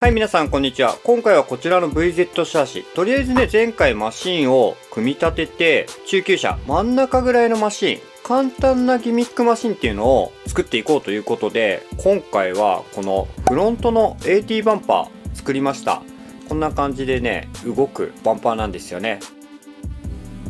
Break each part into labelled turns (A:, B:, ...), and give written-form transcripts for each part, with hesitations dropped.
A: はい、皆さんこんにちは。今回はこちらの VZ シャーシ。とりあえずね、前回マシンを組み立てて、中級者、真ん中ぐらいのマシン、簡単なギミックマシンっていうのを作っていこうということで、今回はこのフロントの AT バンパー作りました。こんな感じでね、動くバンパーなんですよね。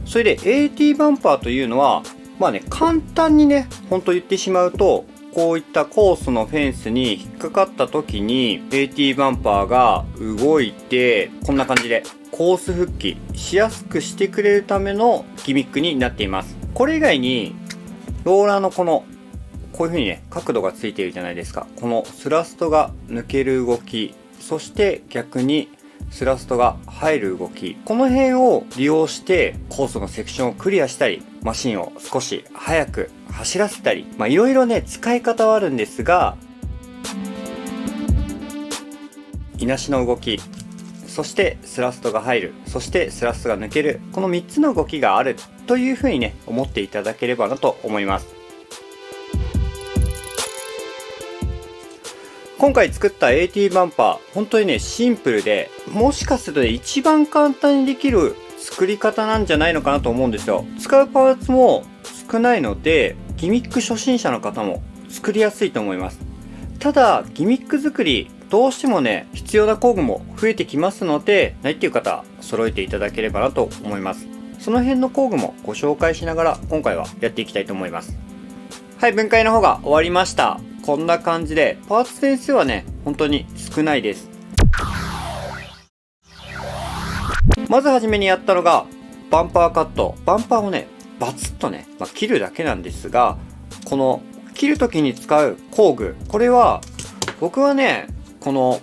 A: それで AT バンパーというのは、まあね、簡単にね、ほんと言ってしまうと、こういったコースのフェンスに引っかかった時に AT バンパーが動いて、こんな感じでコース復帰しやすくしてくれるためのギミックになっています。これ以外にローラーのこういう風にね、角度がついているじゃないですか。このスラストが抜ける動き、そして逆にスラストが入る動き、この辺を利用してコースのセクションをクリアしたり、マシンを少し速く走らせたり、いろいろね、使い方はあるんですが、いなしの動き、そしてスラストが入る、そしてスラストが抜ける、この3つの動きがあるという風にね、思っていただければなと思います。今回作った AT バンパー、本当にね、シンプルで、もしかするとね、一番簡単にできる作り方なんじゃないのかなと思うんですよ。使うパーツも少ないので、ギミック初心者の方も作りやすいと思います。ただ、ギミック作り、どうしてもね、必要な工具も増えてきますので、ないっていう方は揃えていただければなと思います。その辺の工具もご紹介しながら、今回はやっていきたいと思います。はい、分解の方が終わりました。こんな感じで、パーツ点数はね、本当に少ないです。まずはじめにやったのが、バンパーカット。バンパーをね、バツッとね、切るだけなんですが、この、切る時に使う工具。これは、僕はね、この、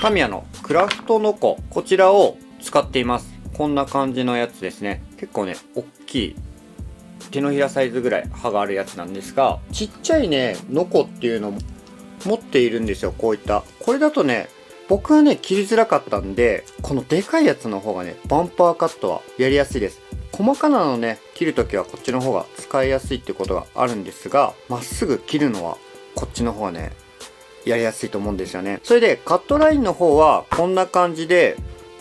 A: タミヤのクラフトノコ。こちらを使っています。こんな感じのやつですね。結構ね、大きい。手のひらサイズぐらい刃があるやつなんですが、ちっちゃいね、ノコっていうのを持っているんですよ、こういった。これだとね、僕はね、切りづらかったんで、このでかいやつの方がね、バンパーカットはやりやすいです。細かなのね、切るときはこっちの方が使いやすいってことがあるんですが、まっすぐ切るのはこっちの方がね、やりやすいと思うんですよね。それで、カットラインの方はこんな感じで、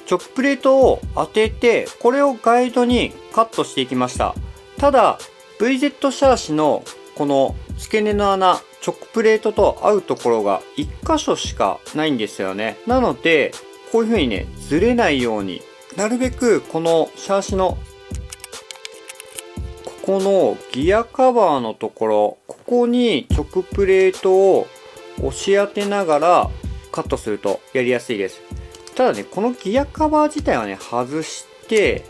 A: チョックプレートを当てて、これをガイドにカットしていきました。ただ VZ シャーシのこの付け根の穴、チョックプレートと合うところが1箇所しかないんですよね。なのでこういう風にね、ずれないようになるべくこのシャーシのここのギアカバーのところ、ここにチョックプレートを押し当てながらカットするとやりやすいです。ただね、このギアカバー自体はね、外して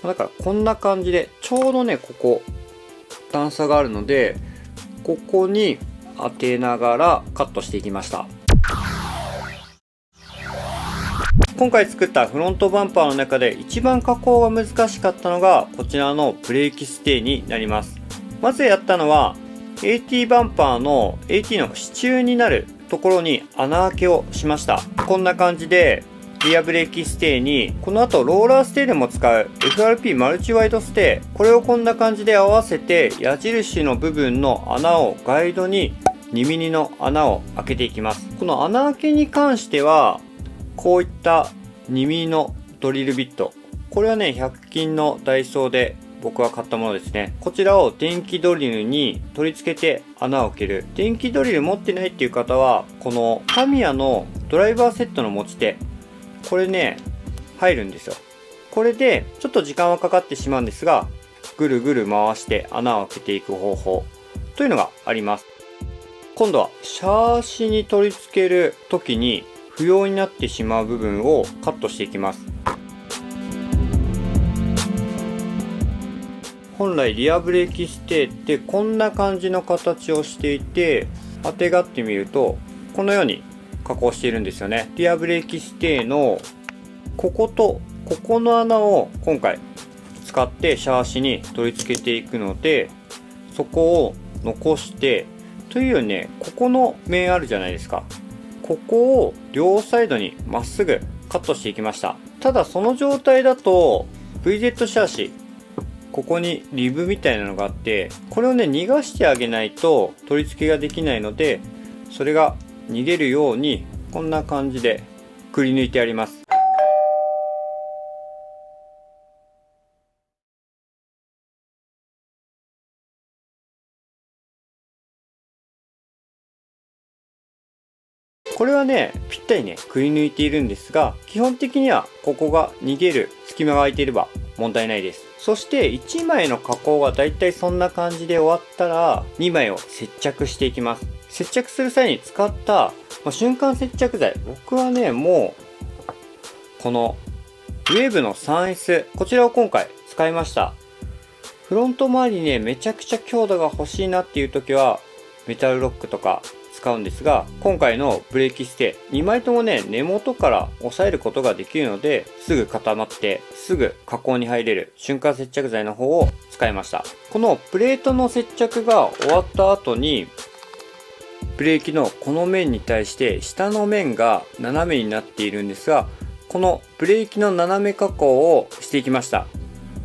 A: だからこんな感じで、ちょうどね、ここ、段差があるので、ここに当てながらカットしていきました。今回作ったフロントバンパーの中で一番加工が難しかったのが、こちらのブレーキステーになります。まずやったのは、AT バンパーの AT の支柱になるところに穴開けをしました。こんな感じで、リアブレーキステーに、この後ローラーステーでも使う FRP マルチワイドステー、これをこんな感じで合わせて矢印の部分の穴をガイドに 2mm の穴を開けていきます。この穴開けに関してはこういった 2mm のドリルビット、これはね100均のダイソーで僕は買ったものですね。こちらを電気ドリルに取り付けて穴を開ける。電気ドリル持ってないっていう方はこのタミヤのドライバーセットの持ち手、これね、入るんですよ。これで、ちょっと時間はかかってしまうんですが、ぐるぐる回して穴を開けていく方法というのがあります。今度は、シャーシに取り付ける時に不要になってしまう部分をカットしていきます。本来リアブレーキステーってこんな感じの形をしていて、あてがってみると、このように加工しているんですよね。リアブレーキステーのこことここの穴を今回使ってシャーシに取り付けていくので、そこを残してというようにね、ここの面あるじゃないですか。ここを両サイドにまっすぐカットしていきました。ただその状態だと VZ シャーシ、ここにリブみたいなのがあって、これをね逃がしてあげないと取り付けができないので、それが逃げるようにこんな感じでくり抜いてあります。これはね、ぴったりね、くり抜いているんですが、基本的にはここが逃げる隙間が空いていれば問題ないです。そして1枚の加工がだいたいそんな感じで終わったら、2枚を接着していきます。接着する際に使った、瞬間接着剤。僕はね、もう、この、ウェーブの 3S、こちらを今回使いました。フロント周りにね、めちゃくちゃ強度が欲しいなっていう時は、メタルロックとか、使うんですが、今回のブレーキステ2枚ともね、根元から押さえることができるので、すぐ固まってすぐ加工に入れる瞬間接着剤の方を使いました。このプレートの接着が終わった後に、ブレーキのこの面に対して下の面が斜めになっているんですが、このブレーキの斜め加工をしていきました。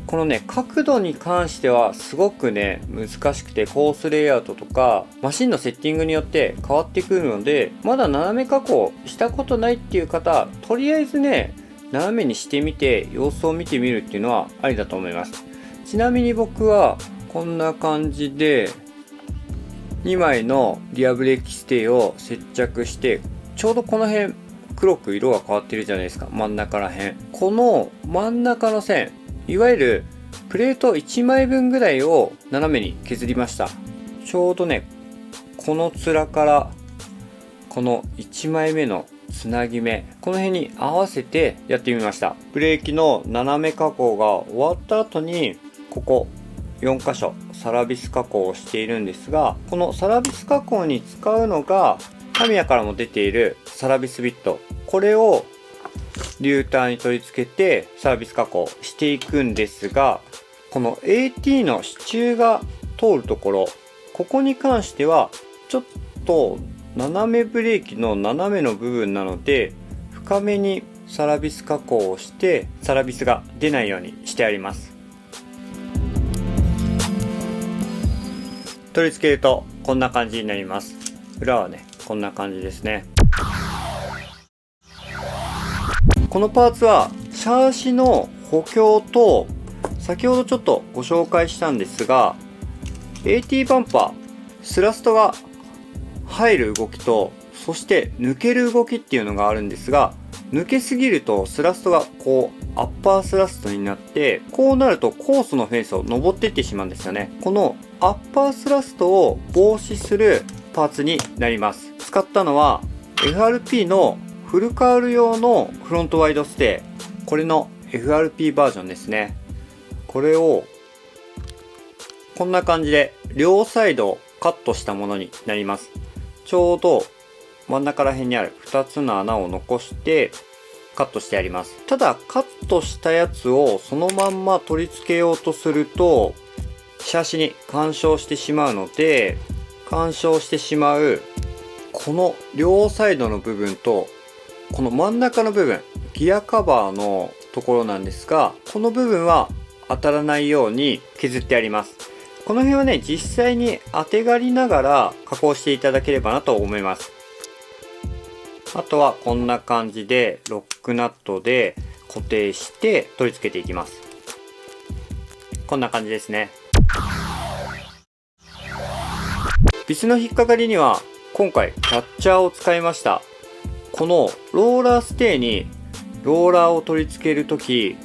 A: このね、角度に関してはすごくね、難しくて、コースレイアウトとか、マシンのセッティングによって変わってくるので、まだ斜め加工したことないっていう方、とりあえずね、斜めにしてみて、様子を見てみるっていうのはありだと思います。ちなみに僕は、こんな感じで、2枚のリアブレーキステーを接着して、ちょうどこの辺、黒く色が変わってるじゃないですか、真ん中ら辺。この真ん中の線、いわゆるプレート1枚分ぐらいを斜めに削りました。ちょうどね、この面からこの1枚目のつなぎ目、この辺に合わせてやってみました。ブレーキの斜め加工が終わった後に、ここ4箇所サラビス加工をしているんですが、このサラビス加工に使うのがタミヤからも出ているサラビスビット。これをリューターに取り付けてサービス加工していくんですが、この AT の支柱が通るところ、ここに関してはちょっと斜めブレーキの斜めの部分なので、深めにサラビス加工をしてサラビスが出ないようにしてあります。取り付けるとこんな感じになります。裏はね、こんな感じですね。このパーツはシャーシの補強と、先ほどちょっとご紹介したんですが、 AT バンパースラストが入る動きと、そして抜ける動きっていうのがあるんですが、抜けすぎるとスラストがこうアッパースラストになって、こうなるとコースのフェンスを登っていってしまうんですよね。このアッパースラストを防止するパーツになります。使ったのは FRP のフルカウル用のフロントワイドステー、これの FRP バージョンですね。これをこんな感じで両サイドをカットしたものになります。ちょうど真ん中ら辺にある2つの穴を残してカットしてあります。ただカットしたやつをそのまんま取り付けようとするとシャーシに干渉してしまうので、干渉してしまうこの両サイドの部分とこの真ん中の部分、ギアカバーのところなんですが、この部分は当たらないように削ってあります。この辺はね、実際に当てがりながら加工していただければなと思います。あとはこんな感じでロックナットで固定して取り付けていきます。こんな感じですね。ビスの引っかかりには今回キャッチャーを使いました。このローラーステーにローラーを取り付けるとき、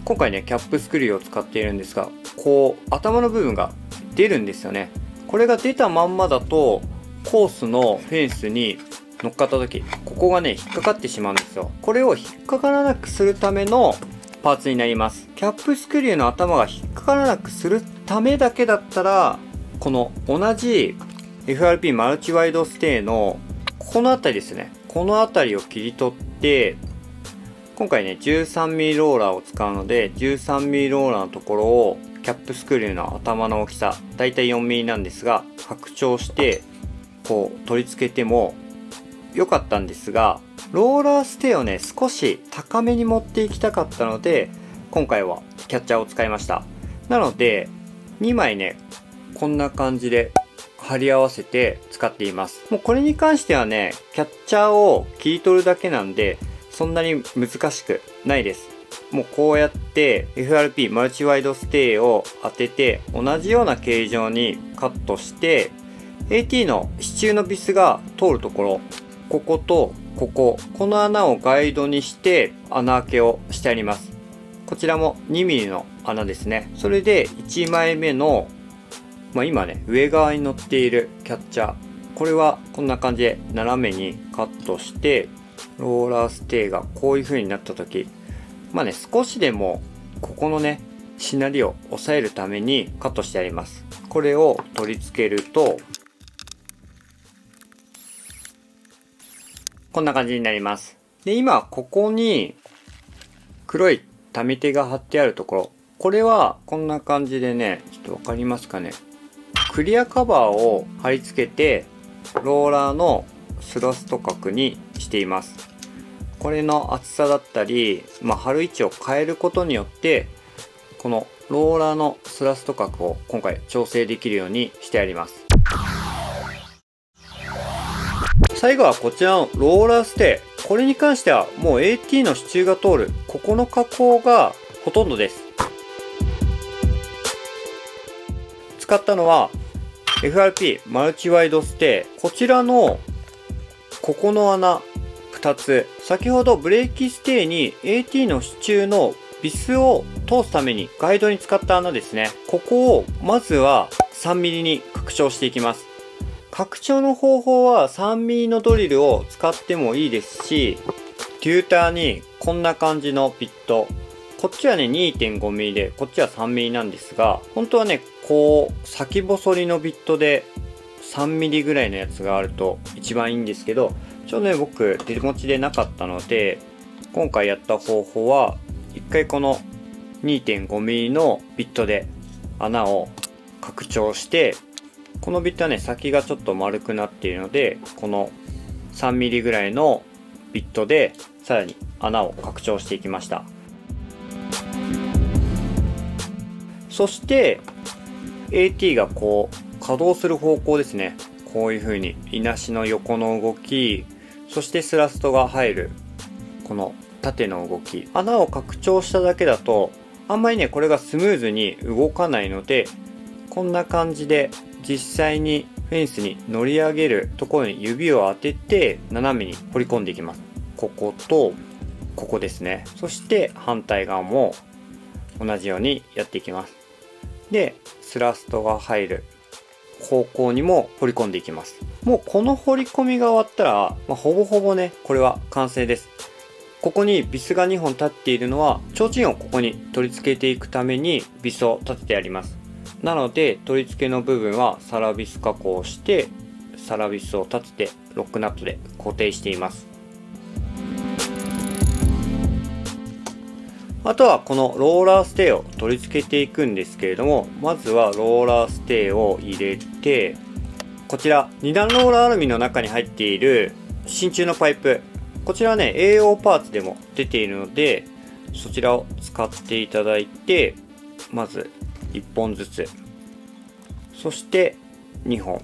A: 今回ねキャップスクリューを使っているんですが、こう頭の部分が出るんですよね。これが出たまんまだとコースのフェンスに乗っかった時、ここがね引っかかってしまうんですよ。これを引っかからなくするためのパーツになります。キャップスクリューの頭が引っかからなくするためだけだったら、この同じ FRP マルチワイドステーのこの辺りですね、この辺りを切り取って、今回ね 13mm ローラーを使うので 13mm ローラーのところをキャップスクリューの頭の大きさだいたい 4mm なんですが拡張してこう取り付けても良かったんですが、ローラーステーをね少し高めに持っていきたかったので今回はキャッチャーを使いました。なので2枚ねこんな感じで貼り合わせて使っています。もうこれに関してはね、キャッチャーを切り取るだけなんで、そんなに難しくないです。もうこうやって FRP マルチワイドステイを当てて、同じような形状にカットして、AT の支柱のビスが通るところ、こことこの穴をガイドにして穴開けをしてあります。こちらも 2mm の穴ですね。それで1枚目の、今ね、上側に乗っているキャッチャー。これはこんな感じで斜めにカットして、ローラーステイがこういう風になった時、少しでもここのね、しなりを抑えるためにカットしてあります。これを取り付けると、こんな感じになります。で、今、ここに黒い溜め手が貼ってあるところ。これはこんな感じでね、ちょっとわかりますかね。クリアカバーを貼り付けて、ローラーのスラスト角にしています。これの厚さだったり、貼る位置を変えることによって、このローラーのスラスト角を今回調整できるようにしてあります。最後はこちらのローラーステイ。これに関してはもう AT の支柱が通る、ここの加工がほとんどです。使ったのは FRP マルチワイドステイ。こちらのここの穴2つ。先ほどブレーキステイに AT の支柱のビスを通すためにガイドに使った穴ですね。ここをまずは 3mm に拡張していきます。拡張の方法は 3mm のドリルを使ってもいいですし、テューターにこんな感じのビット。こっちはね 2.5mm で、こっちは 3mm なんですが、本当はね、こう先細りのビットで 3mm ぐらいのやつがあると一番いいんですけど、ちょうどね、僕手持ちでなかったので、今回やった方法は、一回この 2.5mm のビットで穴を拡張して、このビットはね、先がちょっと丸くなっているので、この 3mm ぐらいのビットでさらに穴を拡張していきました。そして AT がこう稼働する方向ですね。こういう風にいなしの横の動き、そしてスラストが入るこの縦の動き。穴を拡張しただけだとあんまりね、これがスムーズに動かないので、こんな感じで実際にフェンスに乗り上げるところに指を当てて斜めに掘り込んでいきます。こことここですね。そして反対側も同じようにやっていきます。で、スラストが入る方向にも掘り込んでいきます。もうこの掘り込みが終わったら、ほぼほぼね、これは完成です。ここにビスが2本立っているのは、提灯をここに取り付けていくためにビスを立ててあります。なので、取り付けの部分はサラビス加工して、サラビスを立ててロックナットで固定しています。あとはこのローラーステイを取り付けていくんですけれども、まずはローラーステイを入れて、こちら2段ローラーアルミの中に入っている真鍮のパイプ、こちらはね AO パーツでも出ているので、そちらを使っていただいて、まず1本ずつ、そして2本、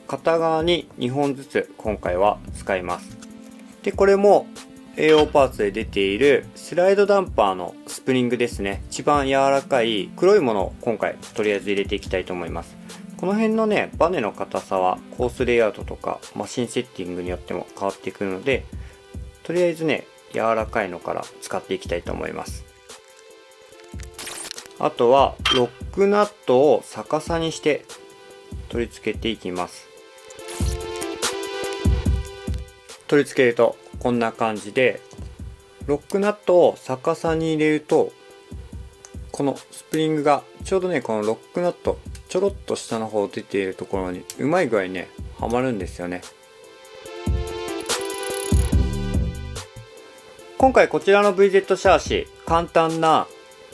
A: 片側に2本ずつ今回は使います。で、これも AO パーツで出ているスライドダンパーのスプリングですね。一番柔らかい黒いものを今回とりあえず入れていきたいと思います。この辺のね、バネの硬さはコースレイアウトとかマシンセッティングによっても変わってくるので、とりあえずね、柔らかいのから使っていきたいと思います。あとはロックナットを逆さにして取り付けていきます。取り付けるとこんな感じで、ロックナットを逆さに入れると、このスプリングがちょうどね、このロックナットちょろっと下の方出ているところにうまい具合にね、はまるんですよね。今回こちらの VZ シャーシ、簡単な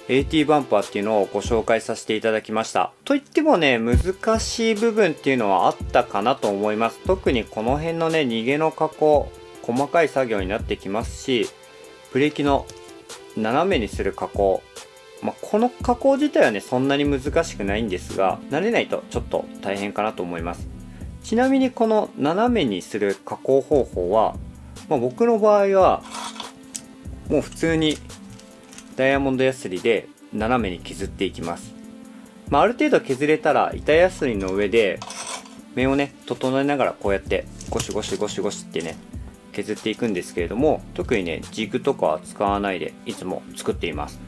A: AT バンパーっていうのをご紹介させていただきました。といってもね、難しい部分っていうのはあったかなと思います。特にこの辺のね、逃げの加工、細かい作業になってきますし、ブレーキの斜めにする加工、この加工自体はね、そんなに難しくないんですが、慣れないとちょっと大変かなと思います。ちなみにこの斜めにする加工方法は、僕の場合は、もう普通にダイヤモンドヤスリで斜めに削っていきます。ある程度削れたら、板ヤスリの上で面をね、整えながらこうやってゴシゴシゴシゴシってね、削っていくんですけれども、特にね、ジグとかは使わないでいつも作っています。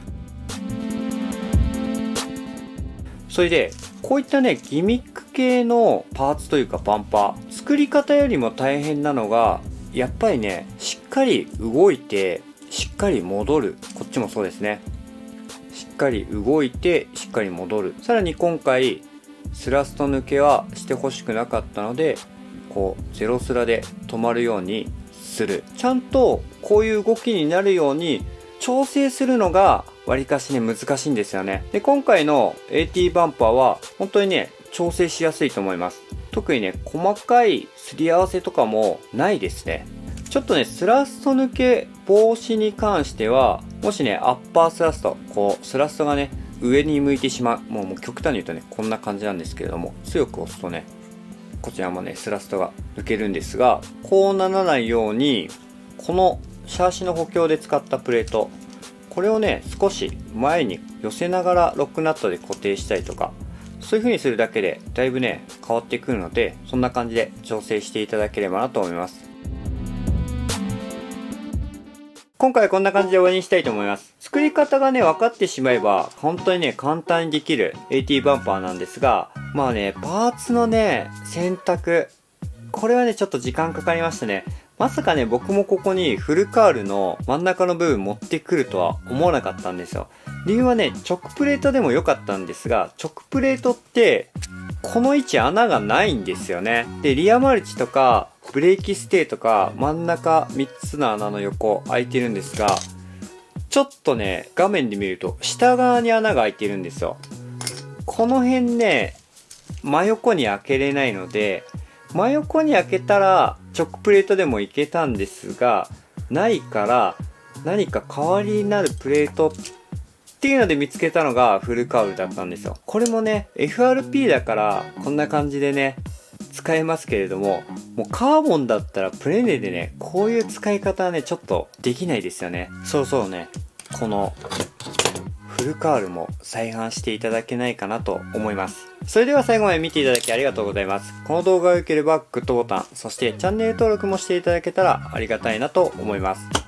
A: それで、こういったね、ギミック系のパーツというかバンパー、作り方よりも大変なのが、やっぱりね、しっかり動いて、しっかり戻る。こっちもそうですね。しっかり動いて、しっかり戻る。さらに今回、スラスト抜けはしてほしくなかったので、こう、ゼロスラで止まるようにする。ちゃんとこういう動きになるように調整するのがわりかしね、難しいんですよね。で、今回の AT バンパーは本当にね、調整しやすいと思います。特にね、細かいすり合わせとかもないですね。ちょっとね、スラスト抜け防止に関しては、もしね、アッパースラスト、こう、スラストがね、上に向いてしまう。もう極端に言うとね、こんな感じなんですけれども、強く押すとね、こちらもね、スラストが抜けるんですが、こうならないように、このシャーシの補強で使ったプレート、これをね、少し前に寄せながらロックナットで固定したりとか、そういう風にするだけでだいぶね、変わってくるので、そんな感じで調整していただければなと思います。今回はこんな感じで終わりにしたいと思います。作り方がね、分かってしまえば、本当にね、簡単にできる AT バンパーなんですが、パーツのね、選択。これはね、ちょっと時間かかりましたね。まさかね、僕もここにフルカールの真ん中の部分持ってくるとは思わなかったんですよ。理由はね、直プレートでも良かったんですが、直プレートって、この位置穴がないんですよね。で、リアマルチとか、ブレーキステーとか、真ん中3つの穴の横開いてるんですが、ちょっとね、画面で見ると、下側に穴が開いてるんですよ。この辺ね、真横に開けれないので、真横に開けたら直プレートでもいけたんですが、ないから何か代わりになるプレートっていうので見つけたのがフルカウルだったんですよ。これもね、FRP だからこんな感じでね、使えますけれども、もうカーボンだったらプレネでね、こういう使い方はね、ちょっとできないですよね。そろそろね、このフルカールも再販していただけないかなと思います。それでは最後まで見ていただきありがとうございます。この動画が良ければグッドボタン、そしてチャンネル登録もしていただけたらありがたいなと思います。